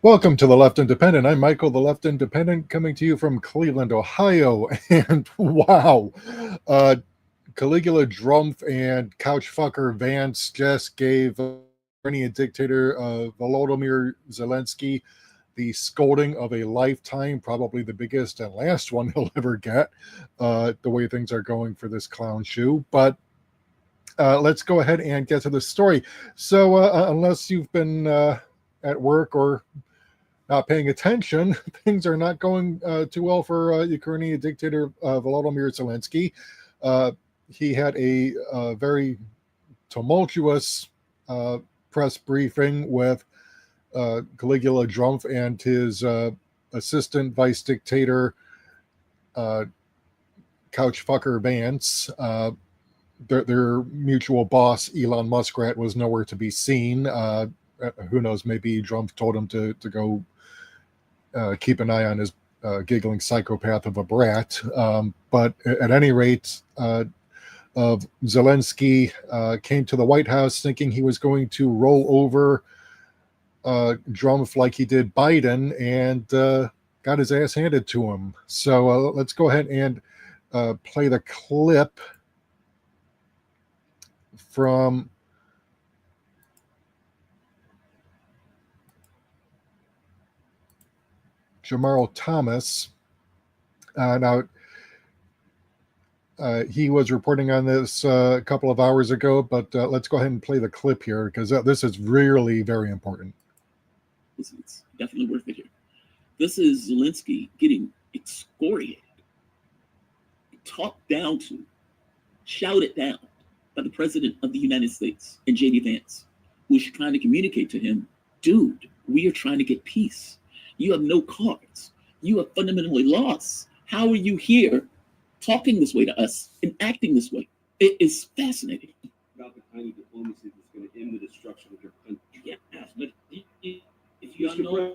Welcome to the Left Independent. I'm Michael, the Left Independent, coming to you from Cleveland, Ohio. And wow, Caligula Drumpf and Couch-fucker Vance just gave Ukrainian dictator Volodymyr Zelensky the scolding of a lifetime, probably the biggest and last one he'll ever get, the way things are going for this clown shoe. But let's go ahead and get to the story. So unless you've been at work or not paying attention, things are not going too well for Ukrainian dictator Volodymyr Zelensky. He had a very tumultuous press briefing with Caligula Drumpf and his assistant vice dictator Couch-fucker Vance. Their mutual boss, Elon Muskrat, was nowhere to be seen. Who knows, maybe Drumpf told him to go keep an eye on his giggling psychopath of a brat. But at any rate, Zelensky came to the White House thinking he was going to roll over Drumpf like he did Biden, and got his ass handed to him. So let's go ahead and play the clip from Jamarl Thomas. Now, he was reporting on this a couple of hours ago, but let's go ahead and play the clip here, because this is really very important. It's definitely worth it here. This is Zelensky getting excoriated, talked down to, shouted down by the President of the United States and J.D. Vance, who's trying to communicate to him, dude, we are trying to get peace. You have no cards. You have fundamentally lost. How are you here talking this way to us and acting this way? It is fascinating. About the kind of diplomacy that's going to end the destruction of your country. Yes, but if you are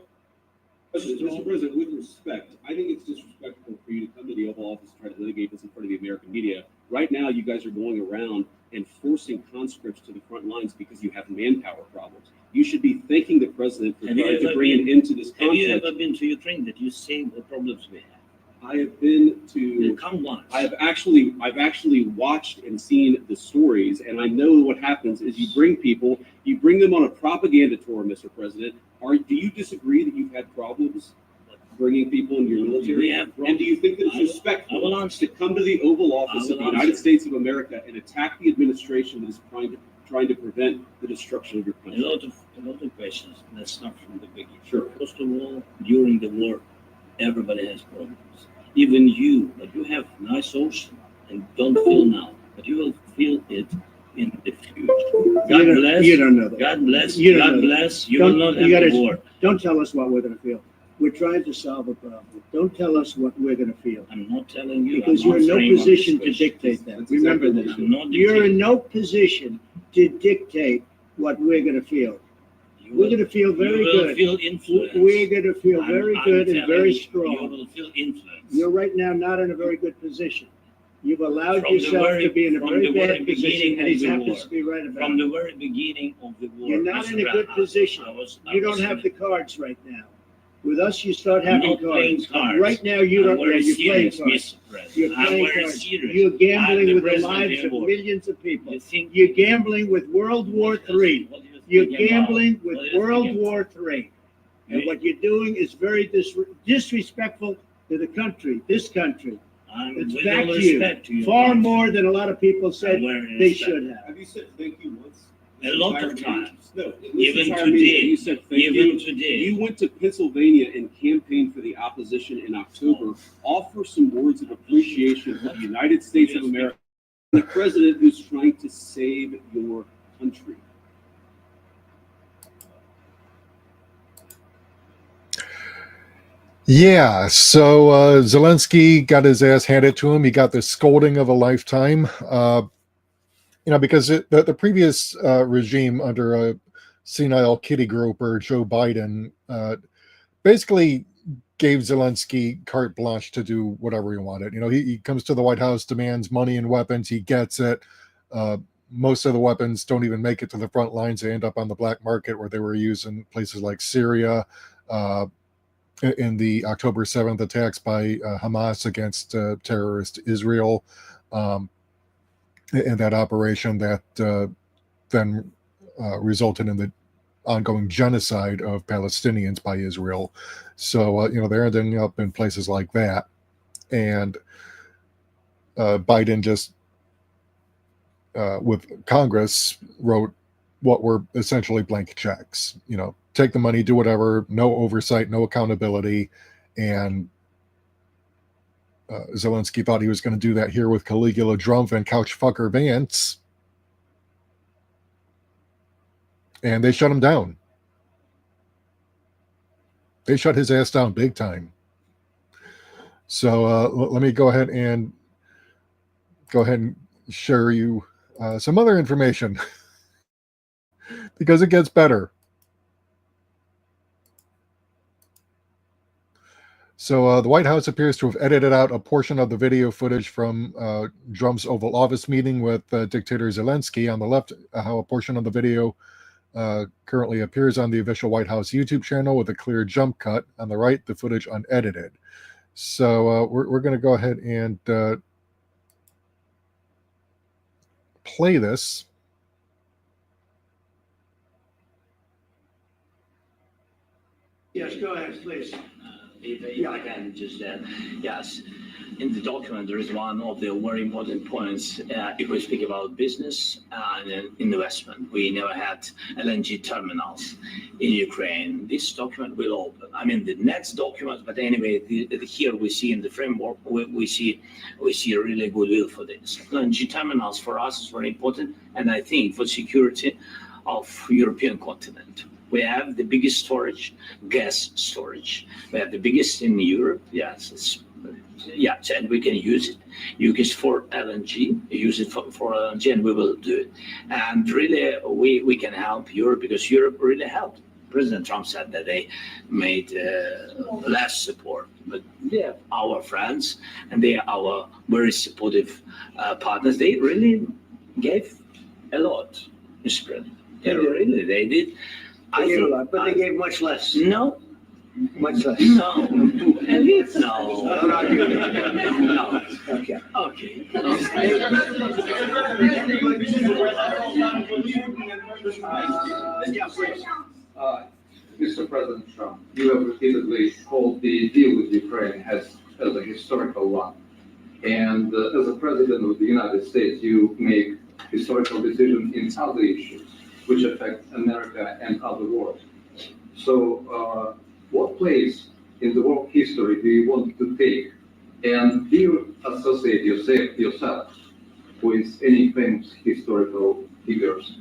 Mr. President, with respect, I think it's disrespectful for you to come to the Oval Office and try to litigate this in front of the American media. Right now, you guys are going around and forcing conscripts to the front lines because you have manpower problems. You should be thanking the president for trying to bring an end to this conflict. Have you ever been to Ukraine that you see the problems we have? I have been to. Come once. I've actually watched and seen the stories, and I know what happens is you bring them on a propaganda tour, Mr. President. Do you disagree that you've had problems bringing people into your military? And do you think that it's respectful to come to the Oval Office of the United States of America and attack the administration that is trying to prevent the destruction of your country? A lot of questions. Let's start from the beginning. Sure. First of all, during the war, everybody has problems. Even you, but you have nice ocean and don't feel now, but you will feel it in the future. God bless. You don't know that. God bless. You don't God know bless. You will not have a war. Don't tell us what we're going to feel. We're trying to solve a problem. Don't tell us what we're going to feel. I'm not telling you. Because you're in no position to dictate that. Remember this. You're in no position to dictate what we're going to feel. We're going to feel very good. Feel influence. We're going to feel very good and very strong. You will feel influence. You're right now not in a very good position. You've allowed yourself to be in a very bad position, and he happens to be right about it. From the very beginning of the war. You're not in a good position. You don't have the cards right now. With us, you start having cards. Right now, you don't. Yeah, you're playing cards. You're playing cards. You're gambling with the lives of millions of people. You're gambling with World War III. You're gambling with World War III. And what you're doing is very disrespectful to the country, this country. It's back to you. Far more than a lot of people said they should have. Have you said thank you once? A lot of times. No, even today. You said thank even you. Today. You went to Pennsylvania and campaigned for the opposition in October. Offer some words of appreciation for the United States of America, the president who's trying to save your country. Yeah, so Zelensky got his ass handed to him. He got the scolding of a lifetime. Because the previous regime under a senile kitty groper, Joe Biden, basically gave Zelensky carte blanche to do whatever he wanted. He comes to the White House, demands money and weapons. He gets it. Most of the weapons don't even make it to the front lines. They end up on the black market where they were used in places like Syria. in the October 7th attacks by Hamas against terrorist Israel, and that operation that then resulted in the ongoing genocide of Palestinians by Israel. So, they're ending up in places like that. And Biden just, with Congress, wrote what were essentially blank checks. Take the money, do whatever, no oversight, no accountability. And Zelensky thought he was going to do that here with Caligula Drumpf and Couch-f Vance. And they shut him down. They shut his ass down big time. So let me go ahead and share you some other information because it gets better. So the White House appears to have edited out a portion of the video footage from Drumpf's Oval Office meeting with dictator Zelensky. On the left, how a portion of the video currently appears on the official White House YouTube channel with a clear jump cut. On the right, the footage unedited. So we're going to go ahead and play this. Yes, go ahead, please. If I can just add, yes, in the document there is one of the very important points. If we speak about business and investment, we never had LNG terminals in Ukraine. This document will open. I mean, the next document, but anyway, here we see in the framework we see a really good will for this. LNG terminals for us is very important, and I think for security of European continent. We have the biggest storage, gas storage. We have the biggest in Europe. Yes, and we can use it. Use it for LNG. Use it for LNG, and we will do it. And really, we can help Europe because Europe really helped. President Trump said that they made less support, but they are our friends and they are our very supportive partners. They really gave a lot, Mr. President. They did. They gave a lot, but they gave much less. No. Much less. No. No. Okay. Okay. Mr. President Trump, you have repeatedly called the deal with Ukraine as a historical one. And as a president of the United States, you make historical decisions in other issues which affect America and other world. So what place in the world history do you want to take? And do you associate yourself with any famous historical figures?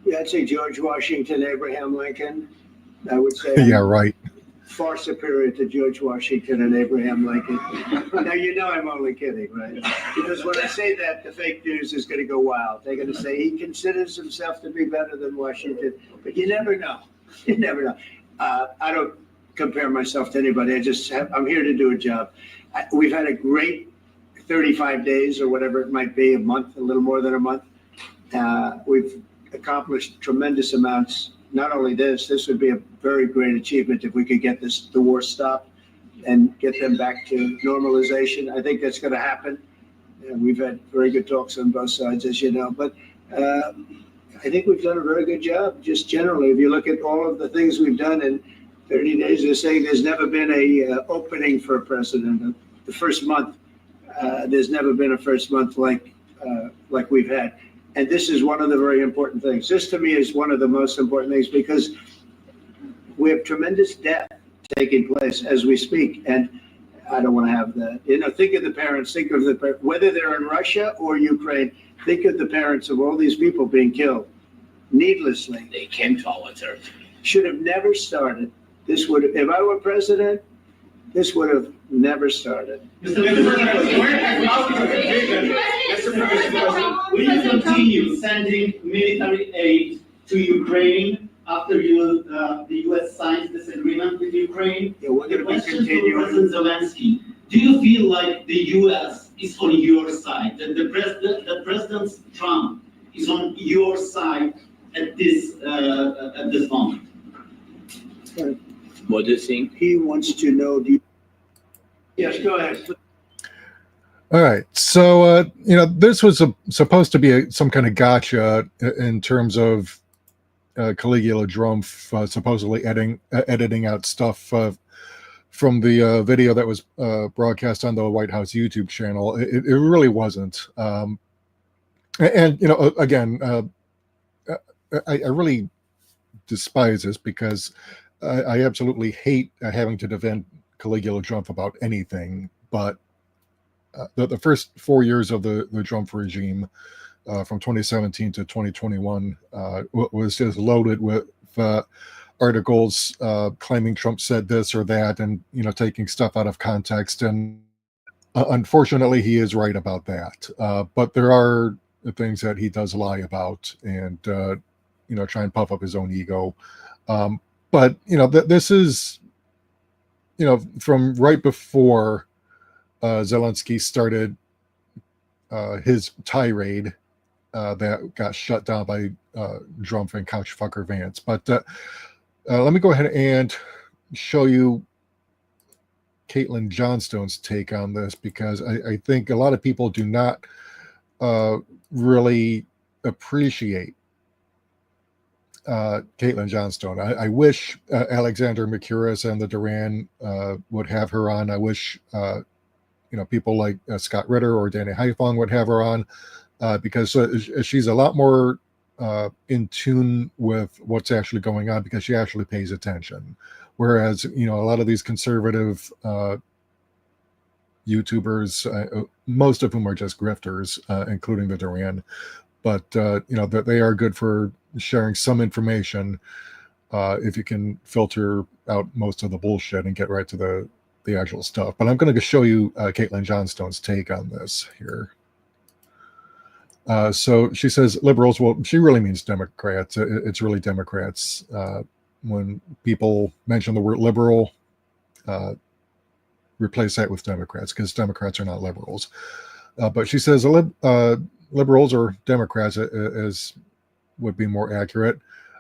Yeah, I'd say George Washington, Abraham Lincoln. I would say Yeah, right. far superior to George Washington and Abraham Lincoln. Now, I'm only kidding, right? Because when I say that, the fake news is going to go wild. They're going to say he considers himself to be better than Washington. But you never know. You never know. I don't compare myself to anybody. I'm here to do a job. We've had a great 35 days or whatever it might be, a month, a little more than a month. We've accomplished tremendous amounts. Not only this would be a very great achievement if we could get the war stopped and get them back to normalization. I think that's going to happen. We've had very good talks on both sides, as you know, but I think we've done a very good job. Just generally, if you look at all of the things we've done in 30 days, they're saying there's never been a opening for a president. The first month, there's never been a first month like we've had. And this is one of the very important things. This, to me, is one of the most important things because we have tremendous death taking place as we speak. And I don't want to have that. Think of the parents, whether they're in Russia or Ukraine, think of the parents of all these people being killed needlessly. They came to our territory. Should have never started. If I were president, this would have never started. Mr. President, will you continue sending military aid to Ukraine after the U.S. signs this agreement with Ukraine? Yeah, we're going to be continuing. President Zelensky, do you feel like the U.S. is on your side, that President Trump is on your side at this moment? What do you think? He wants to know. Yes, go ahead. All right. So, this was supposed to be some kind of gotcha in terms of Caligula Drumpf supposedly editing out stuff from the video that was broadcast on the White House YouTube channel. It really wasn't. And again, I really despise this because I absolutely hate having to defend Caligula Drumpf about anything. But the first 4 years of the Drumpf regime, from 2017 to 2021, was just loaded with articles claiming Trump said this or that, and taking stuff out of context. And unfortunately, he is right about that. But there are things that he does lie about, and try and puff up his own ego. But this is from right before Zelensky started his tirade that got shut down by Drumpf and Couch-fucker Vance. But let me go ahead and show you Caitlin Johnstone's take on this, because I think a lot of people do not really appreciate Caitlin Johnstone. I wish Alexander Mercouris and the Duran would have her on. I wish people like Scott Ritter or Danny Haifong would have her on, because she's a lot more in tune with what's actually going on, because she actually pays attention. Whereas, a lot of these conservative YouTubers, most of whom are just grifters, including the Duran, but that they are good for sharing some information if you can filter out most of the bullshit and get right to the actual stuff. But I'm going to show you Caitlin Johnstone's take on this here. So she says liberals. Well, she really means Democrats. It's really Democrats. When people mention the word liberal, replace that with Democrats, because Democrats are not liberals. But she says liberals, or Democrats as would be more accurate,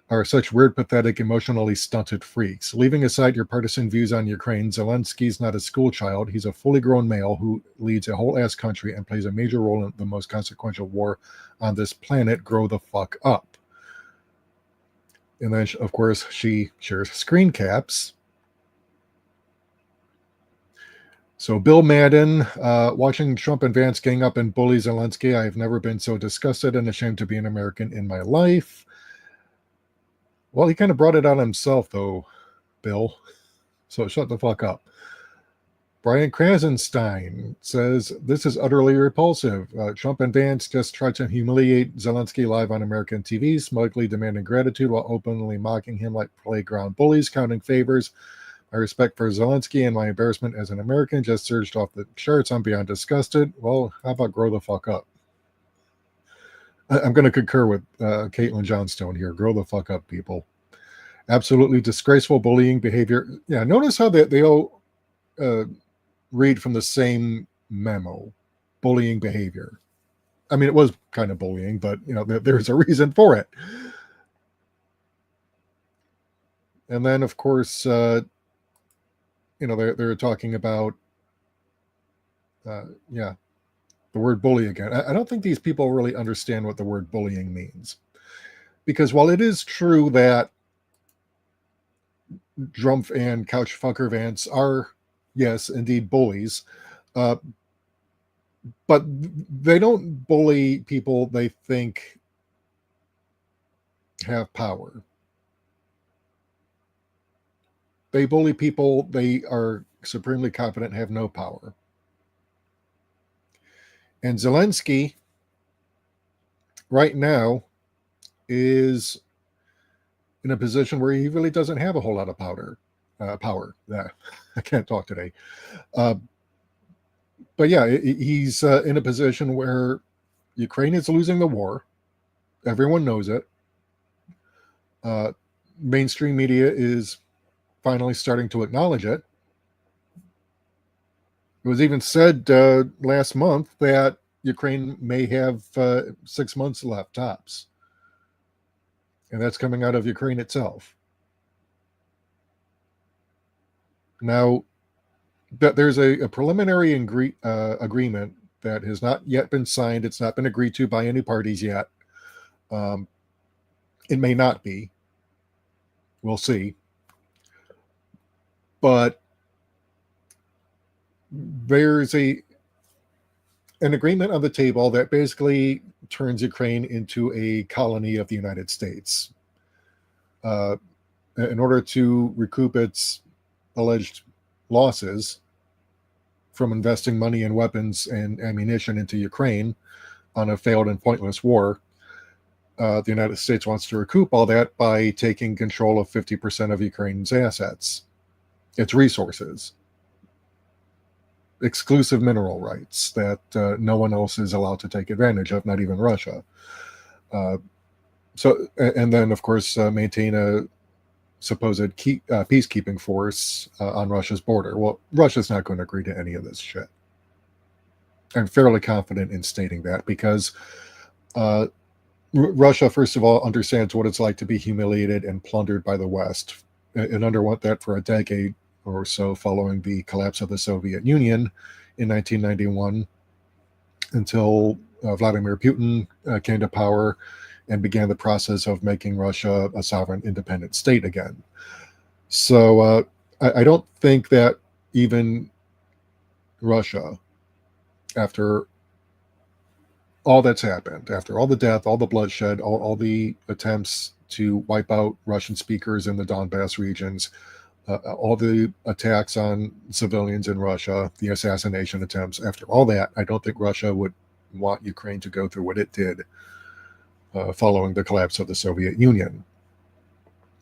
are such weird, pathetic, emotionally stunted freaks. Leaving aside your partisan views on Ukraine, Zelensky's not a school child. He's a fully grown male who leads a whole ass country and plays a major role in the most consequential war on this planet. Grow the fuck up. And then, of course, she shares screen caps. So Bill Madden, watching Trump and Vance gang up and bully Zelensky. I have never been so disgusted and ashamed to be an American in my life. Well, he kind of brought it on himself, though, Bill. So shut the fuck up. Brian Krasenstein says, this is utterly repulsive. Trump and Vance just tried to humiliate Zelensky live on American TV, smugly demanding gratitude while openly mocking him like playground bullies, counting favors. My respect for Zelensky and my embarrassment as an American just surged off the charts. I'm beyond disgusted. Well, how about grow the fuck up? I'm going to concur with Caitlin Johnstone here. Grow the fuck up, people. Absolutely disgraceful bullying behavior. Yeah, notice how they all read from the same memo. Bullying behavior. I mean, it was kind of bullying, but there's a reason for it. And then, of course, they're talking about the word bully again. I don't think these people really understand what the word bullying means. Because while it is true that Drumpf and Couch-fucker Vance are, yes, indeed bullies, but they don't bully people they think have power. They bully people they are supremely confident have no power. And Zelensky, right now, is in a position where he really doesn't have a whole lot of power. I can't talk today. But yeah, he's in a position where Ukraine is losing the war. Everyone knows it. Mainstream media is finally starting to acknowledge it. It was even said last month that Ukraine may have 6 months left, tops. And that's coming out of Ukraine itself. Now, that there's a preliminary agreement that has not yet been signed. It's not been agreed to by any parties yet. It may not be. We'll see. But there's an agreement on the table that basically turns Ukraine into a colony of the United States. In order to recoup its alleged losses from investing money in weapons and ammunition into Ukraine on a failed and pointless war, the United States wants to recoup all that by taking control of 50% of Ukraine's assets, its resources, exclusive mineral rights that no one else is allowed to take advantage of, not even Russia. And then, of course, maintain a supposed peacekeeping force on Russia's border. Well, Russia's not going to agree to any of this shit. I'm fairly confident in stating that because Russia, first of all, understands what it's like to be humiliated and plundered by the West. It underwent that for a decade or so following the collapse of the Soviet Union in 1991 until Vladimir Putin came to power and began the process of making Russia a sovereign, independent state again. So I don't think that even Russia, after all that's happened, after all the death, all the bloodshed, all the attempts to wipe out Russian speakers in the Donbass regions, all the attacks on civilians in Russia, the assassination attempts, after all that, I don't think Russia would want Ukraine to go through what it did following the collapse of the Soviet Union.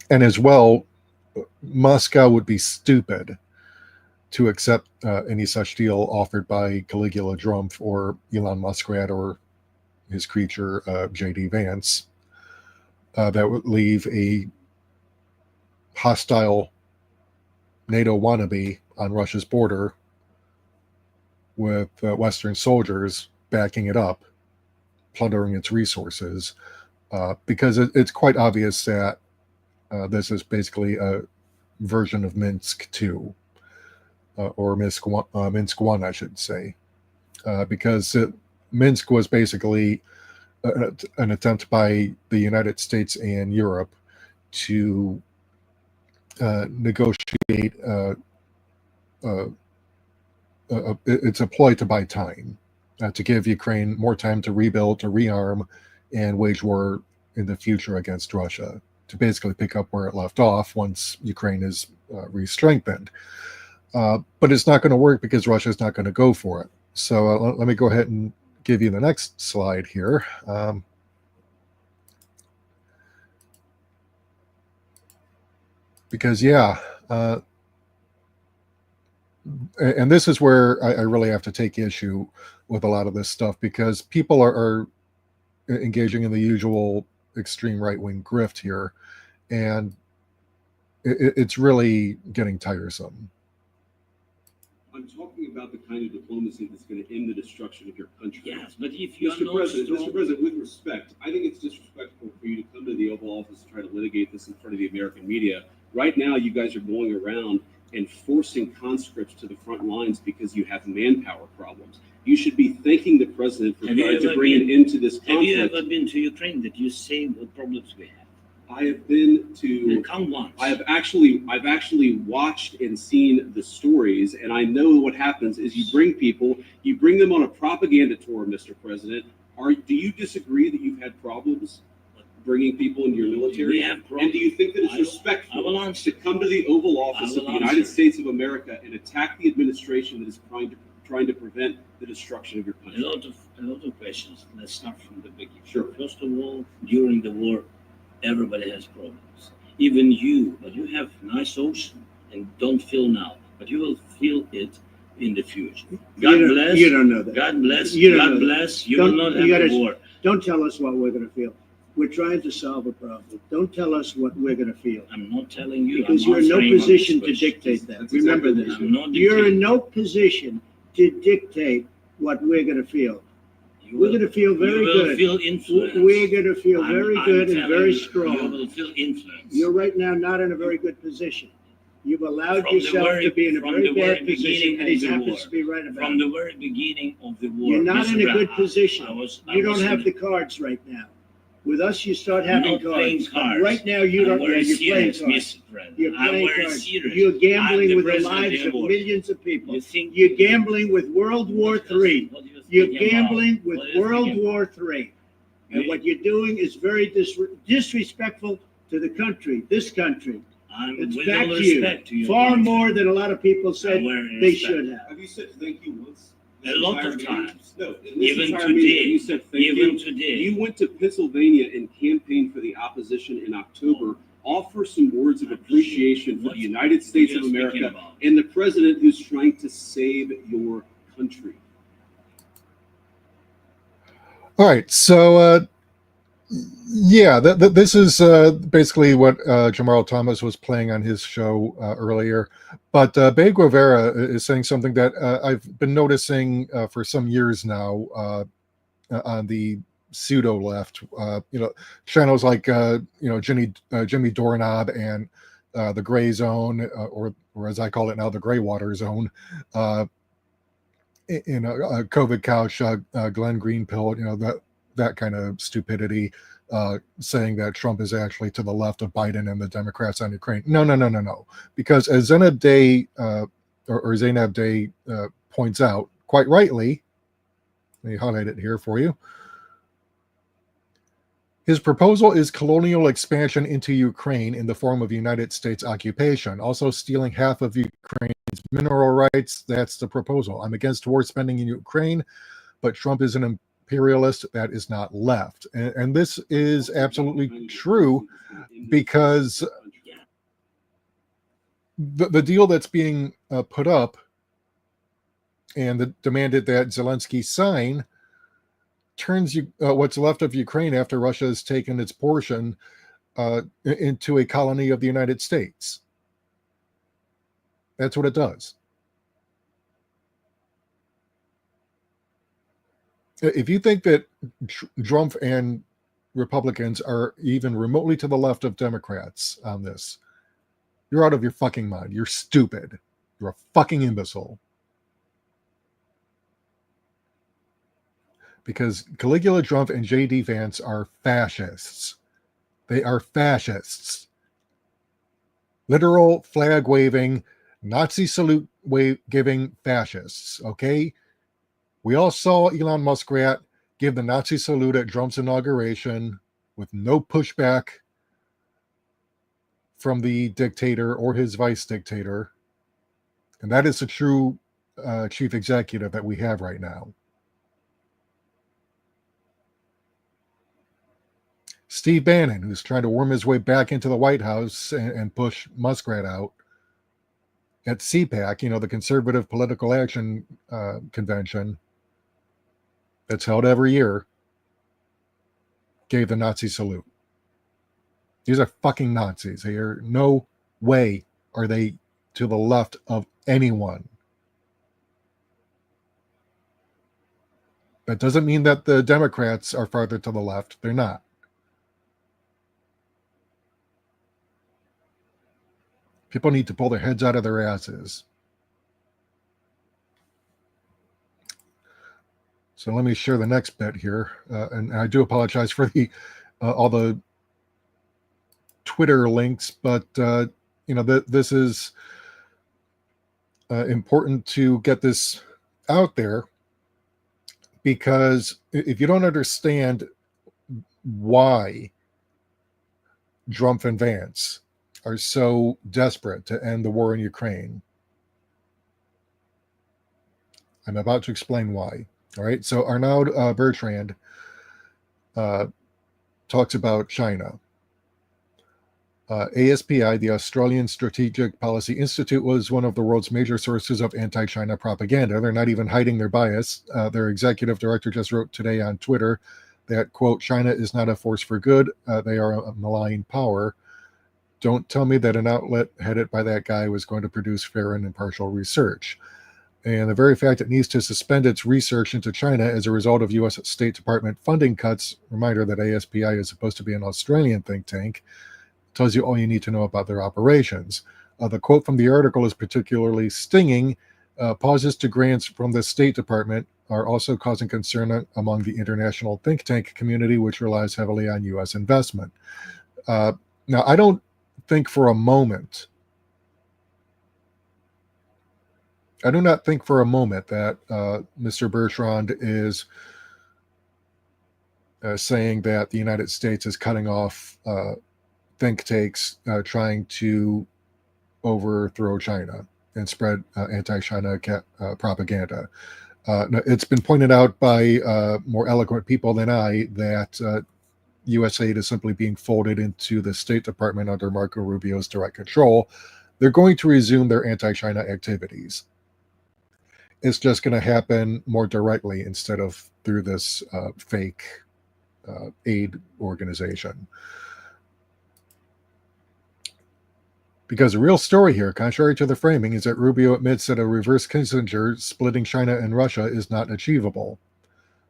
And as well, Moscow would be stupid to accept any such deal offered by Caligula Drumpf or Elon Muskrat or his creature, J.D. Vance, that would leave a hostile NATO wannabe on Russia's border with Western soldiers backing it up, plundering its resources, because it's quite obvious that this is basically a version of Minsk II, or Minsk I, I should say, because Minsk was basically an attempt by the United States and Europe to negotiate. It's a ploy to buy time, to give Ukraine more time to rebuild, to rearm, and wage war in the future against Russia, to basically pick up where it left off once Ukraine is re-strengthened. But it's not going to work because Russia is not going to go for it. So let me go ahead and give you the next slide here. Because, yeah, and this is where I really have to take issue with a lot of this stuff, because people are engaging in the usual extreme right-wing grift here, and it's really getting tiresome. I'm talking about the kind of diplomacy that's going to end the destruction of your country. Yes, but if you Mr. President, with respect, I think it's disrespectful for you to come to the Oval Office and try to litigate this in front of the American media. Right now, you guys are going around and forcing conscripts to the front lines because you have manpower problems. You should be thanking the president for trying to bring an end to this conflict. Have you ever been to Ukraine that you say what problems we have? I have been to. Come once. I've actually watched and seen the stories, and I know what happens is you bring them on a propaganda tour, Mr. President. Do you disagree that you've had problems bringing people into your military? We have problems. And do you think that it's respectful to come to the Oval Office of the United States of America and attack the administration that is trying to prevent the destruction of your country? A lot of questions. Let's start from the beginning. Sure. First of all, during the war, everybody has problems. Even you, but you have nice ocean and don't feel now, but you will feel it in the future. God bless. You don't know that. God bless. You God bless. You will not have a war. Don't tell us what we're going to feel. We're trying to solve a problem. Don't tell us what we're going to feel. I'm not telling you. Because you're in no position to dictate that. Remember this. You're in no position to dictate what we're going to feel. We're going to feel very good. You will feel influence. We're going to feel very good and very strong. You will feel influence. You're right now not in a very good position. You've allowed From the yourself very- to be in a from very the very bad position, beginning and he of the happens war. to be right about From it. the very beginning of the war. You're not Mr. in a good Brown, position. I You don't was have in- the cards right now. With us, you start I'm having not playing cards. cards. Right now, you don't. I'm Yeah, very you're playing serious, cards. Mr. President. You're I'm playing very cards. serious. You're I'm gambling the with the president lives of world. millions of people. You think You're gambling with World War III. What do you You're think about? gambling with What do you World think War III. And You- what you're doing is very disrespectful to the country, this country. I'm It's with back all to you. respect to you. Far more than a lot of people said I'm wearing they respect. should have. Have you said thank you once? A lot of times. No, in this Even entire today. meeting, you said thank Even you. today. You went to Pennsylvania and campaigned for the opposition in October. Offer some words of appreciation for the United States of What are you speaking America about? and the president who's trying to save your country. All right, so yeah, this is basically what Jamal Thomas was playing on his show earlier. But Bay Guevara is saying something that I've been noticing for some years now on the pseudo left. Channels like Jimmy Doorknob and the Gray Zone, or as I call it now, the Gray Water Zone. COVID Couch, Glenn Greenpill, that kind of stupidity, saying that Trump is actually to the left of Biden and the Democrats on Ukraine. No. Because as Zainab Day points out, quite rightly, let me highlight it here for you. His proposal is colonial expansion into Ukraine in the form of United States occupation, also stealing half of Ukraine's mineral rights. That's the proposal. I'm against war spending in Ukraine, but Trump is an imperialist that is not left. And this is absolutely true, because the deal that's being put up and demanded that Zelensky sign turns what's left of Ukraine after Russia has taken its portion into a colony of the United States. That's what it does. If you think that Drumpf and Republicans are even remotely to the left of Democrats on this, you're out of your fucking mind. You're stupid. You're a fucking imbecile. Because Caligula Drumpf and J.D. Vance are fascists. They are fascists. Literal flag-waving, Nazi salute-giving fascists, okay? We all saw Elon Muskrat give the Nazi salute at Trump's inauguration with no pushback from the dictator or his vice dictator. And that is the true chief executive that we have right now. Steve Bannon, who's trying to worm his way back into the White House and push Muskrat out at CPAC, the Conservative Political Action Convention that's held every year, gave the Nazi salute. These are fucking Nazis. They are no way are they to the left of anyone. That doesn't mean that the Democrats are farther to the left. They're not. People need to pull their heads out of their asses. So let me share the next bit here. And I do apologize for the all the Twitter links, but this is important to get this out there, because if you don't understand why Drumpf and Vance are so desperate to end the war in Ukraine, I'm about to explain why. All right. So Arnaud Bertrand talks about China. ASPI, the Australian Strategic Policy Institute, was one of the world's major sources of anti-China propaganda. They're not even hiding their bias. Their executive director just wrote today on Twitter that, quote, China is not a force for good. They are a malign power. Don't tell me that an outlet headed by that guy was going to produce fair and impartial research. And the very fact it needs to suspend its research into China as a result of U.S. State Department funding cuts, reminder that ASPI is supposed to be an Australian think tank, tells you all you need to know about their operations. The quote from the article is particularly stinging. Pauses to grants from the State Department are also causing concern among the international think tank community, which relies heavily on U.S. investment. Now, I don't think for a moment, I do not think for a moment that Mr. Bertrand is saying that the United States is cutting off think tanks trying to overthrow China and spread anti-China propaganda. It's been pointed out by more eloquent people than I that U.S. aid is simply being folded into the State Department under Marco Rubio's direct control. They're going to resume their anti-China activities. It's just going to happen more directly instead of through this fake aid organization. Because the real story here, contrary to the framing, is that Rubio admits that a reverse Kissinger splitting China and Russia is not achievable.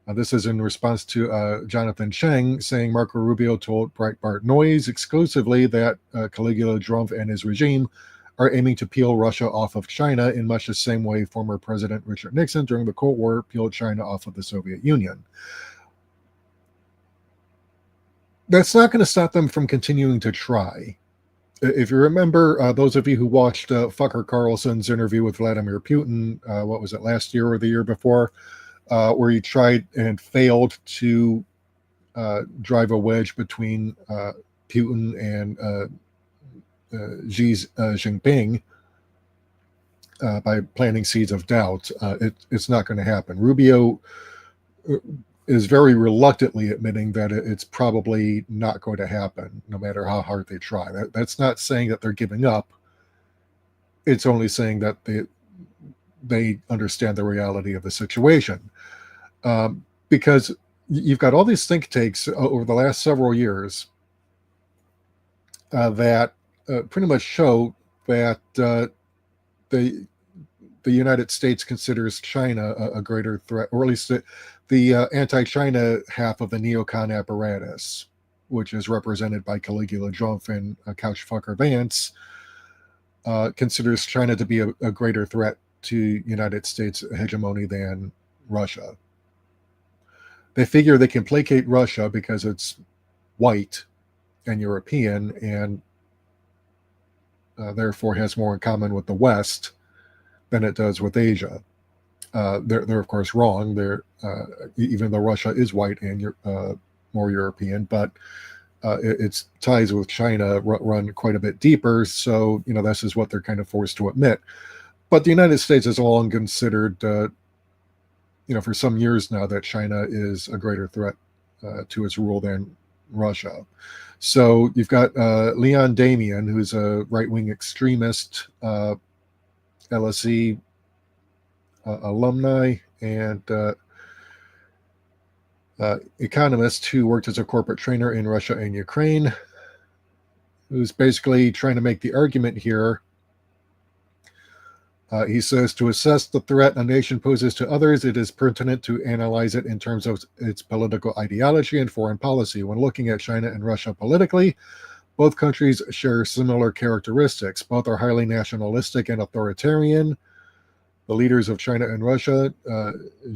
This is in response to Jonathan Cheng saying Marco Rubio told Breitbart Noise exclusively that Caligula Drumpf and his regime are aiming to peel Russia off of China in much the same way former President Richard Nixon during the Cold War peeled China off of the Soviet Union. That's not going to stop them from continuing to try. If you remember, those of you who watched Fucker Carlson's interview with Vladimir Putin, what was it, last year or the year before, where he tried and failed to drive a wedge between Putin and Xi Jinping by planting seeds of doubt. It's not going to happen. Rubio is very reluctantly admitting that it's probably not going to happen, no matter how hard they try. That's not saying that they're giving up. It's only saying that they understand the reality of the situation. Because you've got all these think tanks over the last several years that pretty much show that the United States considers China a greater threat, or at least the anti-China half of the neocon apparatus, which is represented by Caligula Drumpf and Couch-f Vance, considers China to be a greater threat to United States hegemony than Russia. They figure they can placate Russia because it's white and European and therefore has more in common with the West than it does with Asia. They're of course wrong. Even though Russia is white and more European, but its ties with China run quite a bit deeper. So this is what they're kind of forced to admit. But the United States has long considered, for some years now, that China is a greater threat to its rule than Russia. So you've got Leon Damian, who's a right-wing extremist, LSE alumni and economist who worked as a corporate trainer in Russia and Ukraine, who's basically trying to make the argument here. He says, to assess the threat a nation poses to others, it is pertinent to analyze it in terms of its political ideology and foreign policy. When looking at China and Russia politically, both countries share similar characteristics. Both are highly nationalistic and authoritarian. The leaders of China and Russia,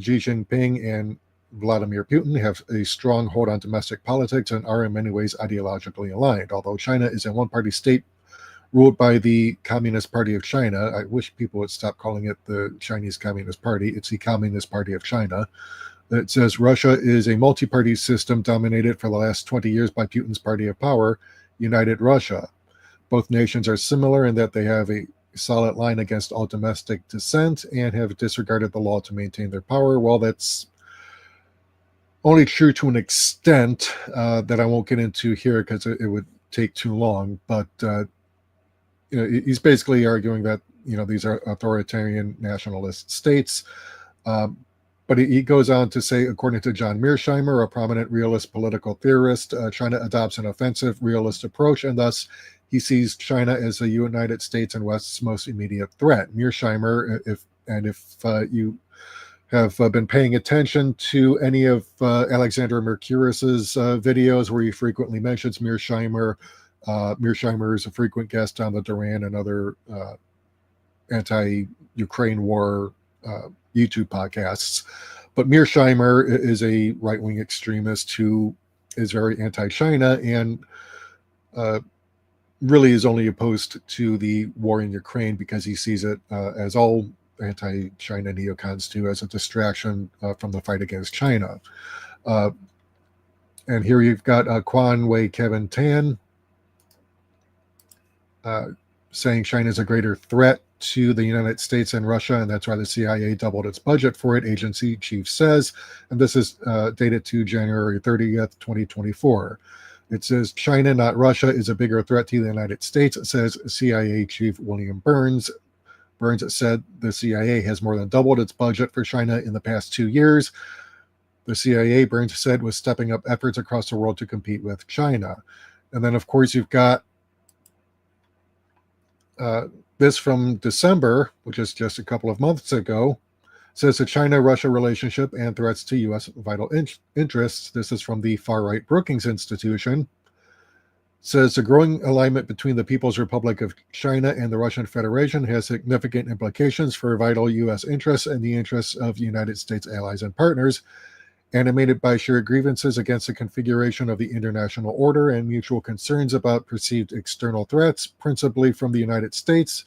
Xi Jinping and Vladimir Putin, have a strong hold on domestic politics and are in many ways ideologically aligned. Although China is a one-party state ruled by the Communist Party of China, I wish people would stop calling it the Chinese Communist Party. It's the Communist Party of China. It says Russia is a multi-party system dominated for the last 20 years by Putin's party of power, United Russia. Both nations are similar in that they have a solid line against all domestic dissent and have disregarded the law to maintain their power. Well, that's only true to an extent that I won't get into here because it would take too long. But he's basically arguing that these are authoritarian nationalist states. But he goes on to say, according to John Mearsheimer, a prominent realist political theorist, China adopts an offensive realist approach, and thus he sees China as the United States and West's most immediate threat. Mearsheimer, if you have been paying attention to any of Alexander Mercouris's videos where he frequently mentions Mearsheimer, Mearsheimer is a frequent guest on the Duran and other anti-Ukraine war YouTube podcasts. But Mearsheimer is a right-wing extremist who is very anti-China and really is only opposed to the war in Ukraine because he sees it, as all anti-China neocons do, as a distraction from the fight against China. And here you've got Quan Wei Kevin Tan saying China is a greater threat to the United States and Russia, and that's why the CIA doubled its budget for it, agency chief says. And this is dated to January 30th, 2024. It says, China, not Russia, is a bigger threat to the United States, says CIA Chief William Burns. Burns said the CIA has more than doubled its budget for China in the past 2 years. The CIA, Burns said, was stepping up efforts across the world to compete with China. And then, of course, you've got this from December, which is just a couple of months ago, says the China-Russia relationship and threats to U.S. vital interests. This is from the far-right Brookings Institution. Says the growing alignment between the People's Republic of China and the Russian Federation has significant implications for vital U.S. interests and the interests of United States allies and partners, animated by shared grievances against the configuration of the international order and mutual concerns about perceived external threats, principally from the United States.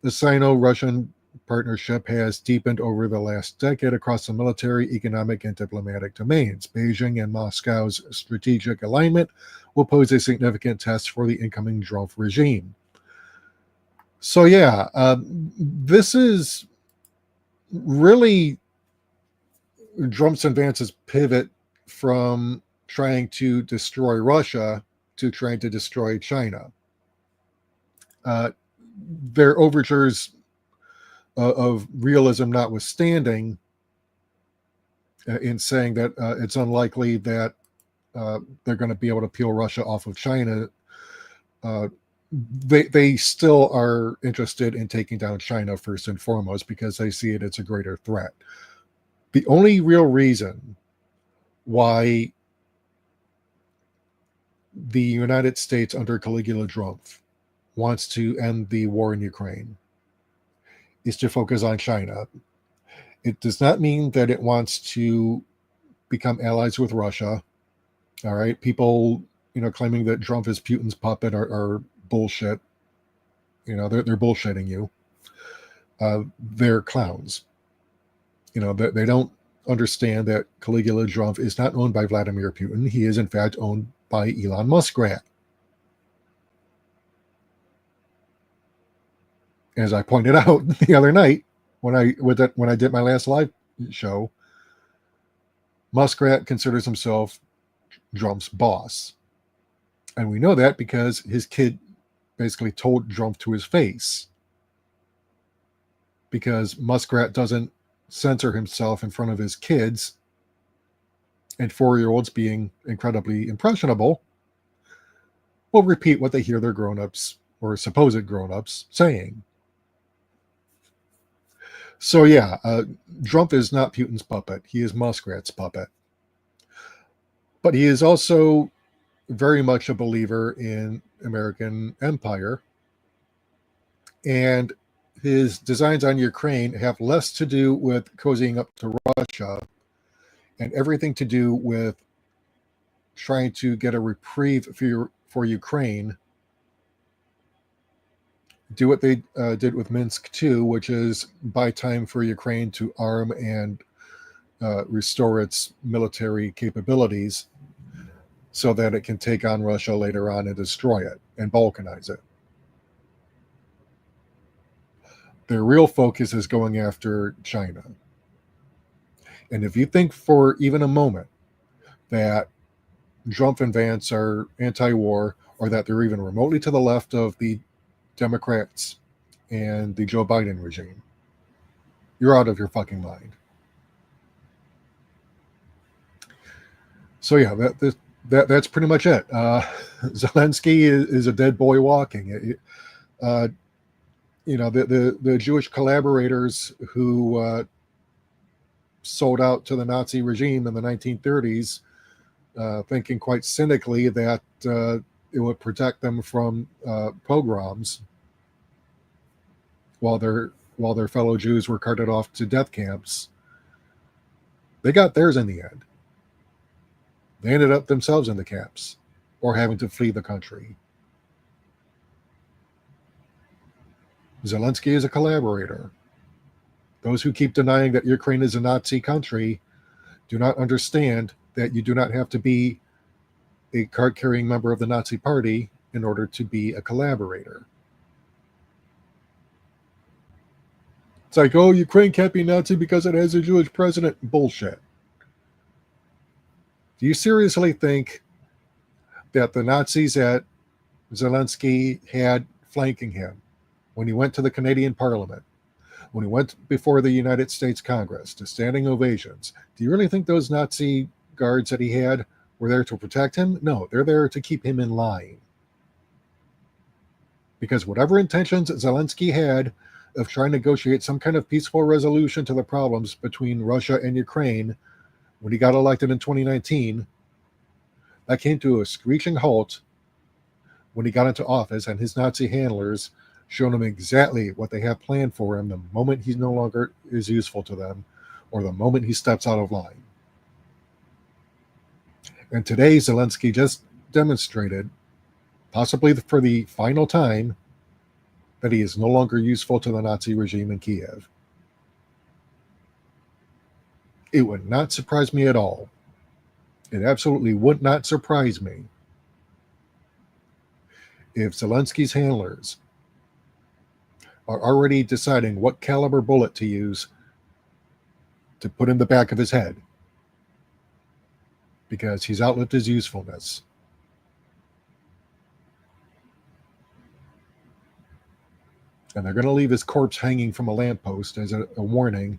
The Sino-Russian partnership has deepened over the last decade across the military, economic, and diplomatic domains. Beijing and Moscow's strategic alignment will pose a significant test for the incoming Drumpf regime. So yeah, this is really Drumpf's and Vance's pivot from trying to destroy Russia to trying to destroy China. Their overtures of realism notwithstanding, in saying that it's unlikely that they're going to be able to peel Russia off of China, they still are interested in taking down China first and foremost because they see it as a greater threat. The only real reason why the United States under Caligula Drumpf wants to end the war in Ukraine is to focus on China. It does not mean that it wants to become allies with Russia. All right, people, claiming that Drumpf is Putin's puppet are bullshit. They're bullshitting you. They're clowns. They don't understand that Caligula Drumpf is not owned by Vladimir Putin. He is, in fact, owned by Elon Muskrat. As I pointed out the other night when I did my last live show, Muskrat considers himself Drumpf's boss. And we know that because his kid basically told Drumpf to his face. Because Muskrat doesn't censor himself in front of his kids, and 4-year-olds, being incredibly impressionable, will repeat what they hear their grown-ups or supposed grown-ups saying. So yeah, Drumpf is not Putin's puppet. He is Muskrat's puppet. But he is also very much a believer in American empire, and his designs on Ukraine have less to do with cozying up to Russia and everything to do with trying to get a reprieve for Ukraine. Do what they did with Minsk II, which is buy time for Ukraine to arm and restore its military capabilities so that it can take on Russia later on and destroy it and balkanize it. Their real focus is going after China. And if you think for even a moment that Drumpf and Vance are anti-war, or that they're even remotely to the left of the Democrats and the Joe Biden regime, you're out of your fucking mind. So yeah, that's pretty much it. Zelensky is a dead boy walking. The Jewish collaborators who sold out to the Nazi regime in the 1930s, thinking quite cynically that it would protect them from pogroms while their fellow Jews were carted off to death camps. They got theirs in the end. They ended up themselves in the camps or having to flee the country. Zelensky is a collaborator. Those who keep denying that Ukraine is a Nazi country do not understand that you do not have to be a card-carrying member of the Nazi Party in order to be a collaborator. It's like, oh, Ukraine can't be Nazi because it has a Jewish president. Bullshit. Do you seriously think that the Nazis that Zelensky had flanking him when he went to the Canadian Parliament, when he went before the United States Congress to standing ovations, do you really think those Nazi guards that he had were there to protect him? No, they're there to keep him in line. Because whatever intentions Zelensky had of trying to negotiate some kind of peaceful resolution to the problems between Russia and Ukraine when he got elected in 2019, that came to a screeching halt when he got into office and his Nazi handlers showed him exactly what they have planned for him the moment he no longer is useful to them or the moment he steps out of line. And today, Zelensky just demonstrated, possibly for the final time, that he is no longer useful to the Nazi regime in Kiev. It would not surprise me at all. It absolutely would not surprise me if Zelensky's handlers are already deciding what caliber bullet to use to put in the back of his head because he's outlived his usefulness. And they're going to leave his corpse hanging from a lamppost as a warning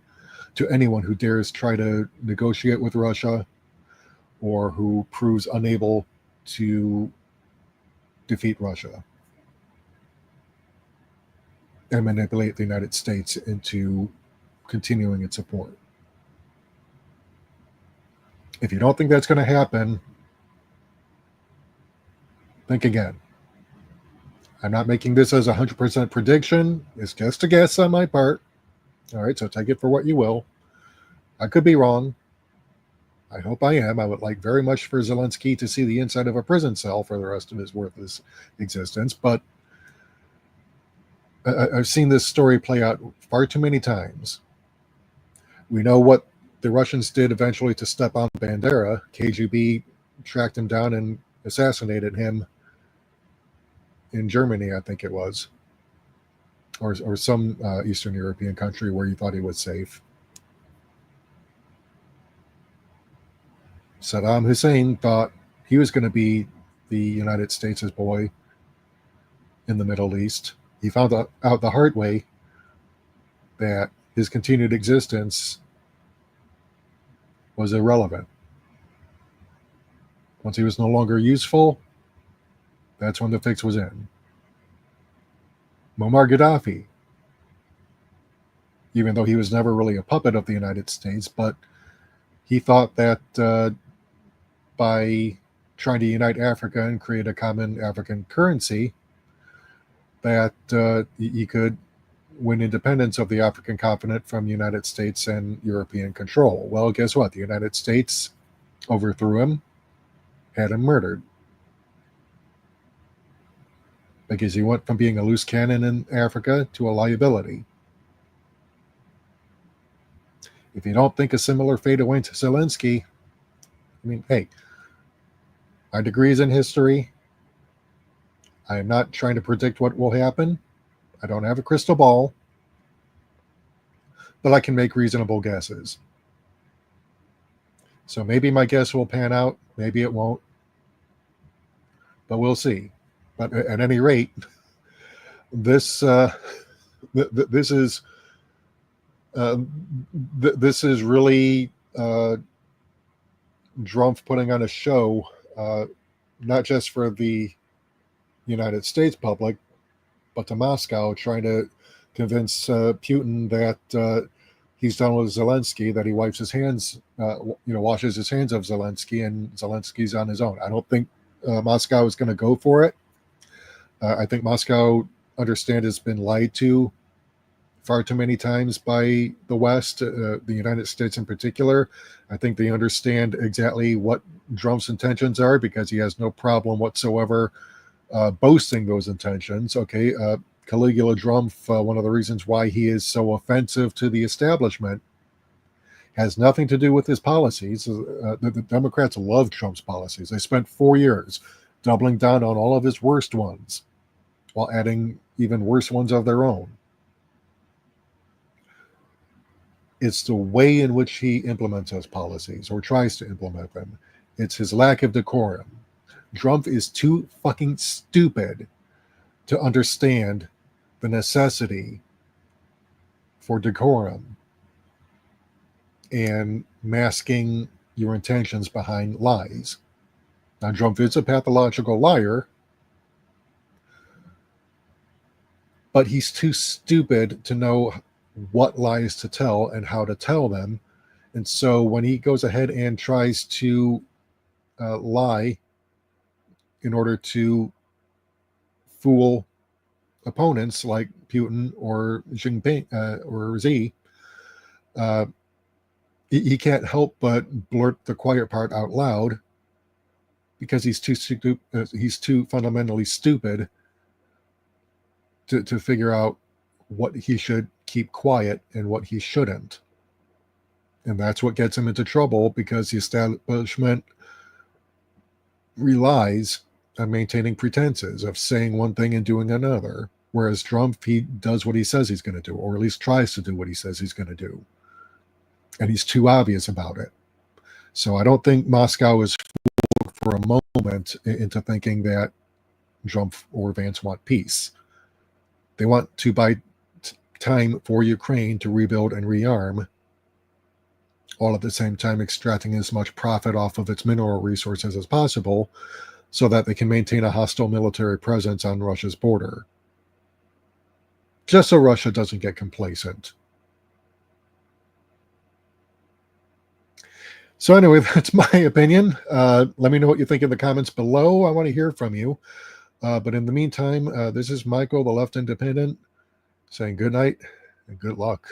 to anyone who dares try to negotiate with Russia or who proves unable to defeat Russia and manipulate the United States into continuing its support. If you don't think that's going to happen, think again. I'm not making this as a 100% prediction. It's just a guess on my part. All right, so take it for what you will. I could be wrong. I hope I am. I would like very much for Zelensky to see the inside of a prison cell for the rest of his worthless existence, but I've seen this story play out far too many times. We know what the Russians did eventually to Stepan Bandera. KGB tracked him down and assassinated him in Germany, I think it was, or some Eastern European country where he thought he was safe. Saddam Hussein thought he was going to be the United States' boy in the Middle East. He found out the hard way that his continued existence was irrelevant. Once he was no longer useful, that's when the fix was in. Muammar Gaddafi, even though he was never really a puppet of the United States, but he thought that by trying to unite Africa and create a common African currency, that he could win independence of the African continent from United States and European control. Well, guess what? The United States overthrew him, had him murdered. Because he went from being a loose cannon in Africa to a liability. If you don't think a similar fate awaits Zelensky, I mean, hey, my degree is in history. I am not trying to predict what will happen. I don't have a crystal ball, but I can make reasonable guesses. So maybe my guess will pan out, maybe it won't, but we'll see. But at any rate, this is really Drumpf putting on a show, not just for the United States public, but to Moscow, trying to convince Putin that he's done with Zelensky, that he wipes his hands, washes his hands of Zelensky, and Zelensky's on his own. I don't think Moscow is going to go for it. I think Moscow has been lied to far too many times by the West, the United States in particular. I think they understand exactly what Drumpf's intentions are, because he has no problem whatsoever boasting those intentions. Okay, Caligula Drumpf, one of the reasons why he is so offensive to the establishment has nothing to do with his policies. The Democrats love Trump's policies. They spent 4 years doubling down on all of his worst ones while adding even worse ones of their own. It's the way in which he implements those policies, or tries to implement them. It's his lack of decorum. Drumpf is too fucking stupid to understand the necessity for decorum and masking your intentions behind lies. Now, Drumpf is a pathological liar, but he's too stupid to know what lies to tell and how to tell them. And so when he goes ahead and tries to lie in order to fool opponents like Putin or Jinping or Xi, he can't help but blurt the quiet part out loud, because he's too fundamentally stupid to figure out what he should keep quiet and what he shouldn't. And that's what gets him into trouble, because the establishment relies on maintaining pretenses of saying one thing and doing another. Whereas Drumpf, he does what he says he's going to do, or at least tries to do what he says he's going to do. And he's too obvious about it. So I don't think Moscow is fooled for a moment into thinking that Drumpf or Vance want peace. They want to buy time for Ukraine to rebuild and rearm, all at the same time extracting as much profit off of its mineral resources as possible, so that they can maintain a hostile military presence on Russia's border. Just so Russia doesn't get complacent. So anyway, that's my opinion. Let me know what you think in the comments below. I want to hear from you. But in the meantime, this is Michael, the Left Independent, saying good night and good luck.